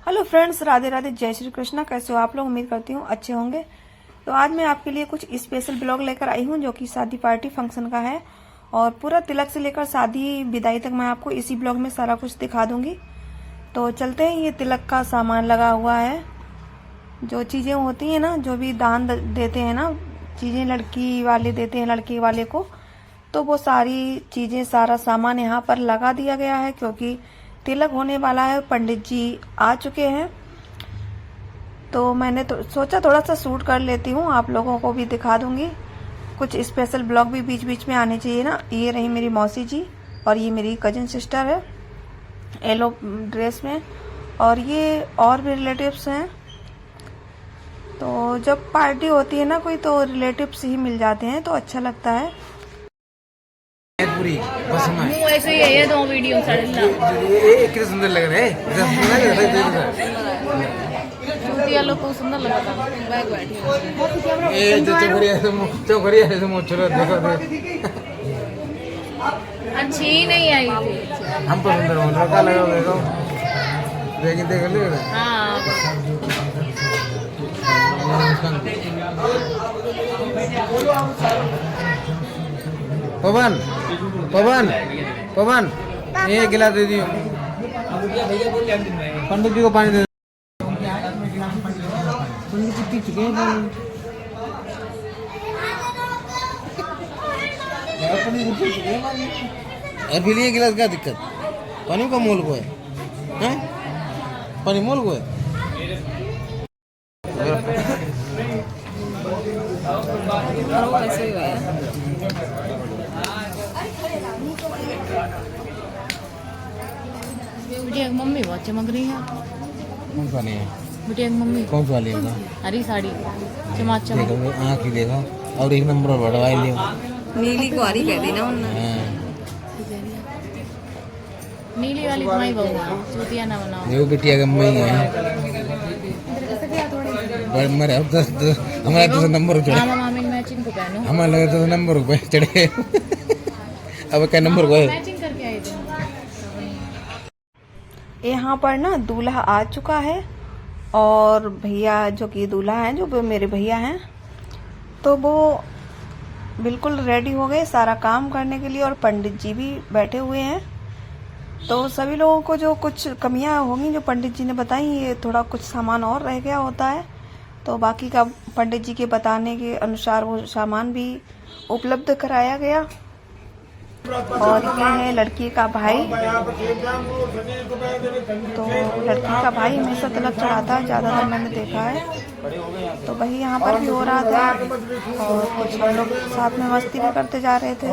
Hello friends, Radhe Radhe, जय श्री कृष्णा। कैसे हो आप लोग? उम्मीद करती हूँ अच्छे होंगे। तो आज मैं आपके लिए कुछ स्पेशल ब्लॉग लेकर आई हूँ जो कि शादी पार्टी फंक्शन का है और पूरा तिलक से लेकर शादी विदाई तक मैं आपको इसी ब्लॉग में सारा कुछ दिखा दूंगी। तो चलते हैं। ये तिलक का सामान लगा हुआ है, जो चीजें होती है ना, जो भी दान देते हैं ना, चीजें लड़की वाले देते हैं लड़के वाले को, तो वो सारी चीजें, सारा सामान यहाँ पर लगा दिया गया है क्योंकि तिलक होने वाला है। पंडित जी आ चुके हैं, तो मैंने तो सोचा थोड़ा सा शूट कर लेती हूँ, आप लोगों को भी दिखा दूंगी। कुछ स्पेशल ब्लॉग भी बीच बीच में आने चाहिए ना। ये रही मेरी मौसी जी और ये मेरी कजिन सिस्टर है येलो ड्रेस में, और ये और भी रिलेटिव्स हैं। तो जब पार्टी होती है ना कोई, तो रिलेटिव्स ही मिल जाते हैं तो अच्छा लगता है। पूरी बस में ऐसे ही है ये दो वीडियो सड़ना ये कितना सुंदर लग रहा है। चूतिया लोग को सुंदर लगा था बैग बैठी ये जो चौकरिया है मोचरा देखो अच्छी नहीं आई थी। हम पर सुंदर बोल रहा लगा देखो देख ले। हाँ पवन पवन पवन ये गिलास दे दियो पंडित जी को पानी दे। पंडित जी चुके हैं अभी लिए गिलास क्या दिक्कत? पानी का मोल को है, पानी मोल को है। कैसे हुआ है? बिटिया की मम्मी बहुत चमक रही है। कौन सा नहीं है? बिटिया की मम्मी कौन सा लिया था? हरी साड़ी चमाचम देखो आँख ही देखो और एक नंबर बढ़वाई लियो। नीली को हरी कह दी ना उन्होंने। नीली वाली भाई बहू है, चूतिया ना बनाओ। देखो बिटिया का मई है मरे अब हमारा तो नंबर चढ़े। मामा मामी मैचिंग को पहनो। हमारे लगे तो नंबर पे चढ़े। अब क्या नंबर को है? मैचिंग करके आई थी। यहाँ पर ना दूल्हा आ चुका है और भैया जो कि दूल्हा है, जो मेरे भैया हैं, तो वो बिल्कुल रेडी हो गए सारा काम करने के लिए और पंडित जी भी बैठे हुए हैं। तो सभी लोगों को जो कुछ कमियां होंगी जो पंडित जी ने बताई, ये थोड़ा कुछ सामान और रह गया होता है, तो बाकी का पंडित जी के बताने के अनुसार वो सामान भी उपलब्ध कराया गया। और ये है लड़की का भाई। तो लड़की का भाई हमेशा तिलक चढ़ाता है, ज्यादातर मैंने देखा है। तो वही यहाँ पर भी हो रहा था और कुछ हम लोग साथ में मस्ती भी करते जा रहे थे।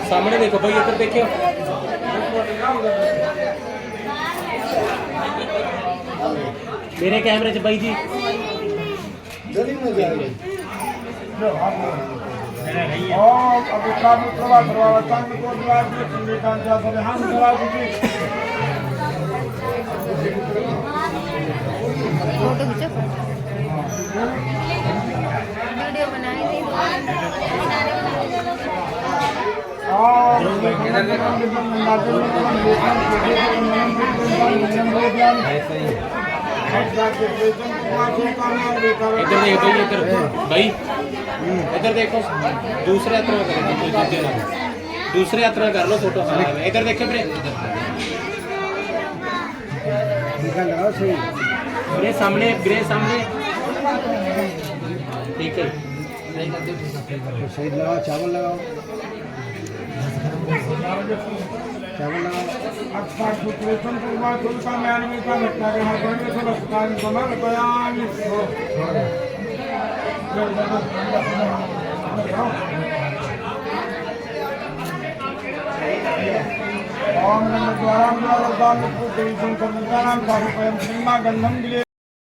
सामने देखो भाई, इधर देखियो। मेरे कैमरे से भाई जी फोटो खींचो, वीडियो बनाई थी। इधर देखो इधर भाई, इधर देखो। दूसरे यात्रा करो, दूसरे यात्रा कर लो फोटो। इधर देखो ब्रे सामने, ब्रे सामने। ठीक है, सही लगाओ, चावल लगाओ, चावल लगाओ।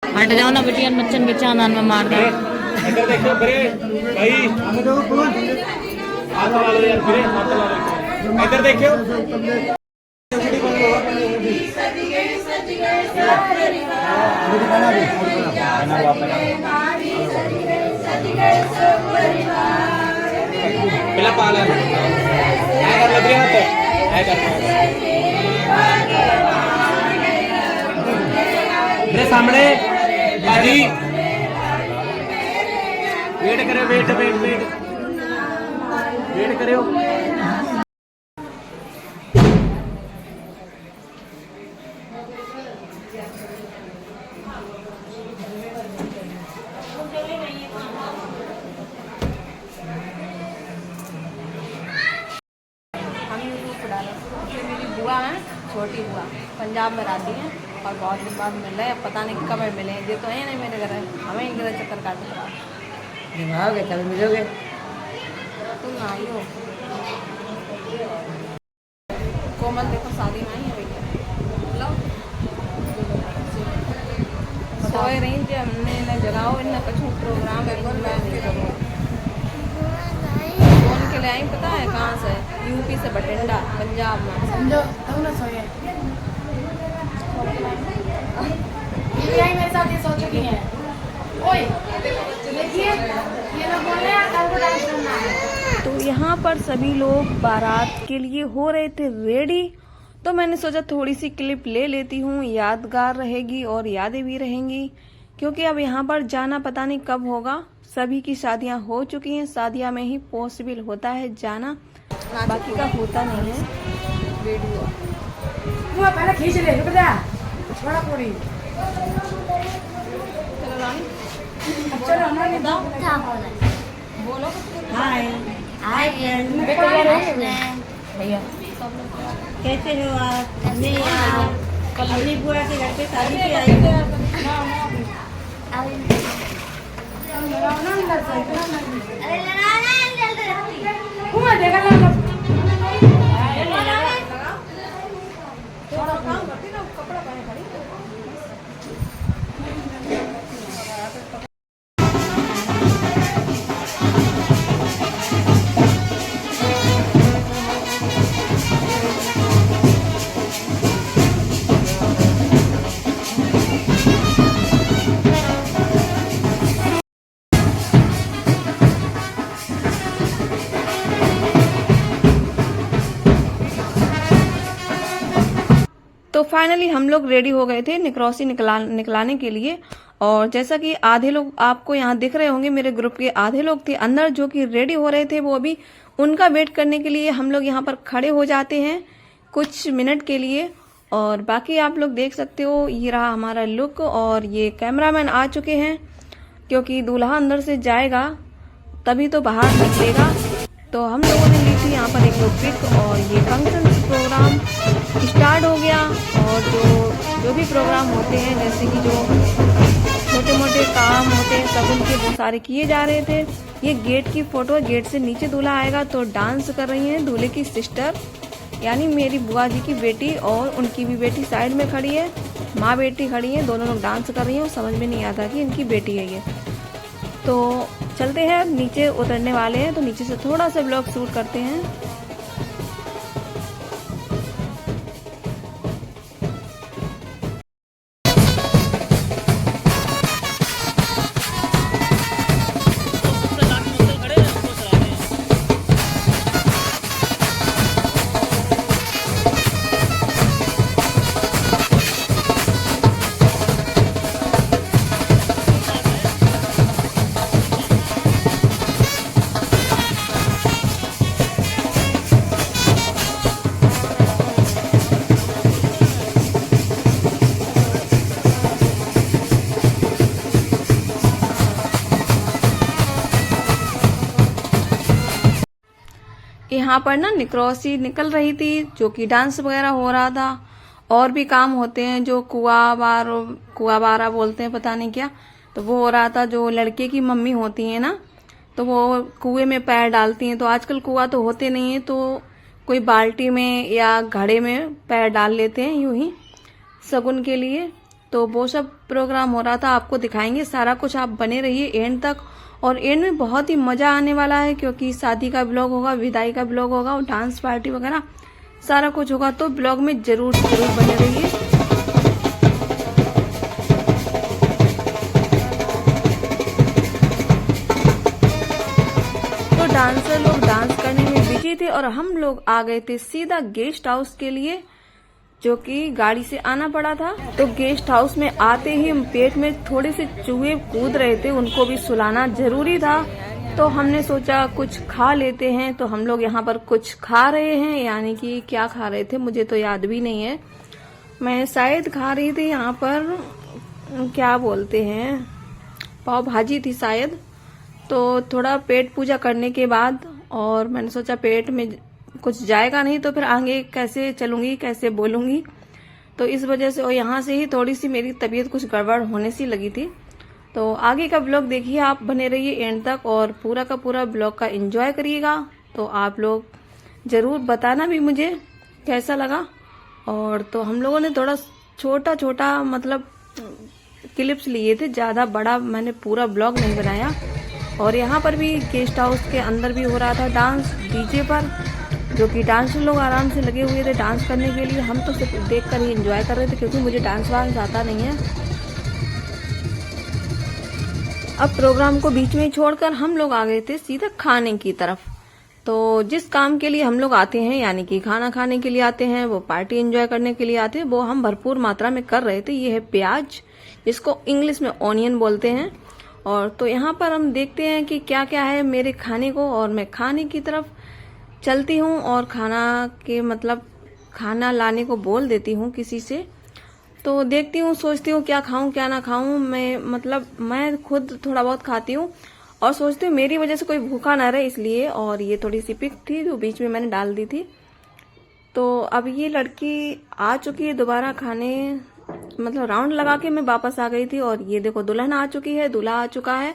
हट जाओ ना बिटिया, बच्चन के चांदान में मार दो। इधर देखो ब्रे भाई, हाथ लगा लो यार, ब्रे हाथ लगा लो। इधर देखो। पाला काय कर लग रहा है काय कर मेरे सामने बाजी वेट करो वेट करो मेरी बुआ है, छोटी बुआ पंजाब में रहती है और बहुत दिन बाद मिल रहे हैं। अब पता नहीं कब मिले, ये तो है नहीं मेरे घर है, हमें ही घर चक्कर काटते रहा। आओगे कभी मिलोगे? तुम आई हो कोमल, देखो शादी में आई है भैया, सोए रही थी हमने इन्हें जगाओ, इन्हें कुछ प्रोग्राम है फोन के लिए आई, पता है कहाँ से? यूपी से बठिंडा, पंजाब में। समझो तुम ना सोए। ये मेरे साथ ये सो चुकी है। ओए देखिए ये लोग बोल रहे हैं कल को डांस करना है। तो यहाँ पर सभी लोग बारात के लिए हो रहे थे रेडी, तो मैंने सोचा थोड़ी सी क्लिप ले लेती हूँ, यादगार रहेगी और यादें भी रहेंगी, क्योंकि अब यहाँ पर जाना पता नहीं कब होगा। सभी की शादियाँ हो चुकी हैं, शादियाँ में ही पॉसिबल होता है जाना, बाकी का होता नहीं है। वीडियो वो पहले खींच ले, रुक जा छोड़ा पूरी। चलो रानी, चलो हमारे बोलो हाय हाय फ्रेंड। भैया कैसे हो आप? मैं अपनी बुआ के घर पे शादी पे आई हूँ। तो फाइनली हम लोग रेडी हो गए थे निकरौसी निकलाने के लिए। और जैसा कि आधे लोग आपको यहाँ दिख रहे होंगे, मेरे ग्रुप के आधे लोग थे अंदर जो कि रेडी हो रहे थे, वो अभी उनका वेट करने के लिए हम लोग यहाँ पर खड़े हो जाते हैं कुछ मिनट के लिए। और बाकी आप लोग देख सकते हो, ये रहा हमारा लुक। और ये कैमरामैन आ चुके हैं, क्योंकि दूल्हा अंदर से जाएगा तभी तो बाहर निकलेगा। तो हम लोगों ने ली थी यहाँ पर एक पिक, और ये फंक्शन प्रोग्राम स्टार्ट हो गया। और जो भी प्रोग्राम होते हैं, जैसे कि जो छोटे मोटे काम होते हैं सब उनके वो सारे किए जा रहे थे। ये गेट की फोटो है, गेट से नीचे दूल्हा आएगा तो डांस कर रही हैं दूल्हे की सिस्टर, यानी मेरी बुआ जी की बेटी, और उनकी भी बेटी साइड में खड़ी है, माँ बेटी खड़ी है, दोनों लोग डांस कर रही हैं। समझ में नहीं आता कि इनकी बेटी है ये। तो चलते हैं, नीचे उतरने वाले हैं, तो नीचे से थोड़ा सा ब्लॉग शूट करते हैं। यहाँ पर ना निकरौसी निकल रही थी, जो कि डांस वगैरह हो रहा था, और भी काम होते हैं जो कुआ बारा बोलते हैं, पता नहीं क्या, तो वो हो रहा था। जो लड़के की मम्मी होती है ना, तो वो कुएं में पैर डालती हैं। तो आजकल कुआ तो होते नहीं है, तो कोई बाल्टी में या घड़े में पैर डाल लेते हैं यूं ही शगुन के लिए। तो वो सब प्रोग्राम हो रहा था, आपको दिखाएंगे सारा कुछ, आप बने रहिए एंड तक। और एंड में बहुत ही मजा आने वाला है, क्योंकि शादी का ब्लॉग होगा, विदाई का ब्लॉग होगा, और डांस पार्टी वगैरह सारा कुछ होगा। तो ब्लॉग में जरूर बने रहिए। तो डांसर लोग डांस करने में बिजी थे और हम लोग आ गए थे सीधा गेस्ट हाउस के लिए, जो कि गाड़ी से आना पड़ा था। तो गेस्ट हाउस में आते ही पेट में थोड़े से चूहे कूद रहे थे, उनको भी सुलाना जरूरी था। तो हमने सोचा कुछ खा लेते हैं, तो हम लोग यहाँ पर कुछ खा रहे हैं, यानी कि क्या खा रहे थे मुझे तो याद भी नहीं है। मैं शायद खा रही थी यहाँ पर क्या बोलते हैं, पाव भाजी थी शायद। तो थोड़ा पेट पूजा करने के बाद और मैंने सोचा पेट में कुछ जाएगा नहीं तो फिर आगे कैसे चलूंगी, कैसे बोलूंगी, तो इस वजह से और यहाँ से ही थोड़ी सी मेरी तबीयत कुछ गड़बड़ होने सी लगी थी। तो आगे का ब्लॉग देखिए, आप बने रहिए एंड तक और पूरा का पूरा ब्लॉग का एंजॉय करिएगा। तो आप लोग जरूर बताना भी मुझे कैसा लगा। और तो हम लोगों ने थोड़ा छोटा छोटा मतलब क्लिप्स लिए थे, ज्यादा बड़ा मैंने पूरा ब्लॉग नहीं बनाया। और यहाँ पर भी गेस्ट हाउस के अंदर भी हो रहा था डांस डीजे पर, जो कि डांसर लोग आराम से लगे हुए थे डांस करने के लिए। हम तो सिर्फ देखकर ही एंजॉय कर रहे थे, क्योंकि मुझे डांस वांस आता नहीं है। अब प्रोग्राम को बीच में ही छोड़कर हम लोग आ गए थे सीधा खाने की तरफ। तो जिस काम के लिए हम लोग आते हैं, यानी कि खाना खाने के लिए आते हैं, वो पार्टी एंजॉय करने के लिए आते हैं, वो हम भरपूर मात्रा में कर रहे थे। ये है प्याज, जिसको इंग्लिश में ऑनियन बोलते हैं। और तो यहाँ पर हम देखते हैं कि क्या क्या है मेरे खाने को, और मैं खाने की तरफ चलती हूँ और खाना के मतलब खाना लाने को बोल देती हूँ किसी से। तो देखती हूँ, सोचती हूँ क्या खाऊं क्या ना खाऊं। मैं खुद थोड़ा बहुत खाती हूँ और सोचती हूँ मेरी वजह से कोई भूखा ना रहे, इसलिए। और ये थोड़ी सी पिक थी जो बीच में मैंने डाल दी थी। तो अब ये लड़की आ चुकी है दोबारा खाने, मतलब राउंड लगा के मैं वापस आ गई थी। और ये देखो दुल्हन आ चुकी है, दूल्हा आ चुका है।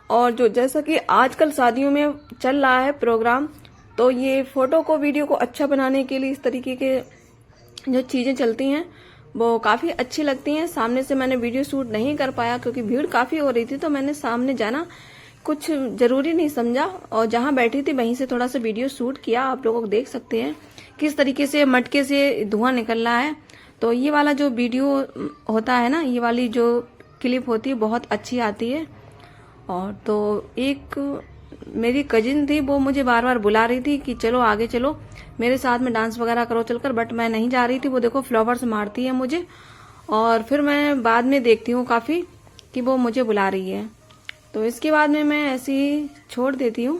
और जो जैसा कि आजकल शादियों में चल रहा है प्रोग्राम, तो ये फोटो को वीडियो को अच्छा बनाने के लिए इस तरीके के जो चीजें चलती हैं वो काफी अच्छी लगती हैं। सामने से मैंने वीडियो शूट नहीं कर पाया क्योंकि भीड़ काफी हो रही थी, तो मैंने सामने जाना कुछ जरूरी नहीं समझा और जहां बैठी थी वहीं से थोड़ा सा वीडियो शूट किया। आप लोगों को देख सकते हैं किस तरीके से मटके से धुआं निकल रहा है। तो ये वाला जो वीडियो होता है ना, ये वाली जो क्लिप होती है बहुत अच्छी आती है। और तो एक मेरी कजिन थी, वो मुझे बार बार बुला रही थी कि चलो आगे चलो, मेरे साथ में डांस वगैरह करो चलकर, बट मैं नहीं जा रही थी। वो देखो फ्लावर्स मारती है मुझे, और फिर मैं बाद में देखती हूँ काफी कि वो मुझे बुला रही है। तो इसके बाद में मैं ऐसे ही छोड़ देती हूँ,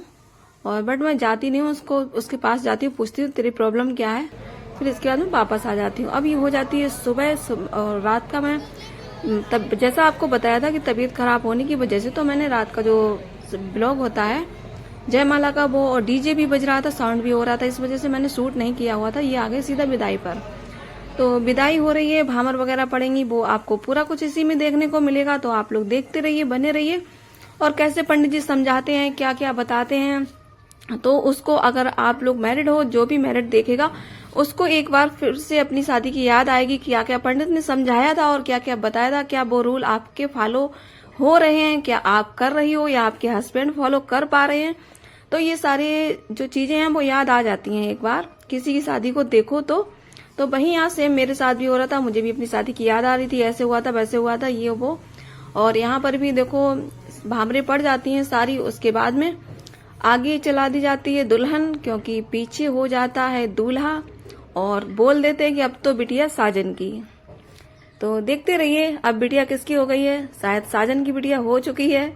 और बट मैं जाती नहीं हूँ उसके पास जाती हूँ, पूछती हूँ तेरी प्रॉब्लम क्या है, फिर इसके बाद में वापस आ जाती हूँ। अब ये हो जाती है सुबह और रात का मैं तब जैसा आपको बताया था कि तबीयत खराब होने की वजह से, तो मैंने रात का जो ब्लॉग होता है जयमाला का, वो और डीजे भी बज रहा था, साउंड भी हो रहा था, इस वजह से मैंने शूट नहीं किया हुआ था। ये आ गए सीधा विदाई पर। तो विदाई हो रही है, भामर वगैरह पड़ेंगी, वो आपको पूरा कुछ इसी में देखने को मिलेगा। तो आप लोग देखते रहिए, बने रहिए। और कैसे पंडित जी समझाते हैं, क्या क्या बताते हैं, तो उसको अगर आप लोग मैरिड हो, जो भी मैरिड देखेगा उसको एक बार फिर से अपनी शादी की याद आएगी, क्या क्या पंडित ने समझाया था और क्या क्या बताया था, क्या वो रूल आपके फॉलो हो रहे हैं, क्या आप कर रही हो या आपके हस्बैंड फॉलो कर पा रहे हैं। तो ये सारे जो चीजें हैं वो याद आ जाती हैं एक बार किसी की शादी को देखो तो वही यहाँ से मेरे साथ भी हो रहा था, मुझे भी अपनी शादी की याद आ रही थी, ऐसे हुआ था वैसे हुआ था ये वो। और यहाँ पर भी देखो भामरे पड़ जाती हैं सारी, उसके बाद में आगे चला दी जाती है दुल्हन, क्योंकि पीछे हो जाता है दूल्हा, और बोल देते हैं कि अब तो बिटिया साजन की। तो देखते रहिए अब बिटिया किसकी हो गई है, शायद साजन की बिटिया हो चुकी है।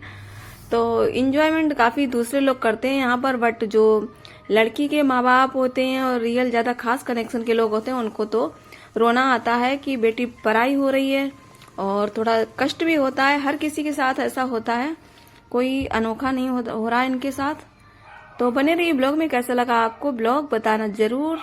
तो इंजॉयमेंट काफी दूसरे लोग करते हैं यहाँ पर, बट जो लड़की के माँ बाप होते हैं और रियल ज्यादा खास कनेक्शन के लोग होते हैं, उनको तो रोना आता है कि बेटी पराई हो रही है, और थोड़ा कष्ट भी होता है। हर किसी के साथ ऐसा होता है, कोई अनोखा नहीं हो रहा है इनके साथ। तो बने रहिए ब्लॉग में। कैसा लगा आपको ब्लॉग बताना जरूर।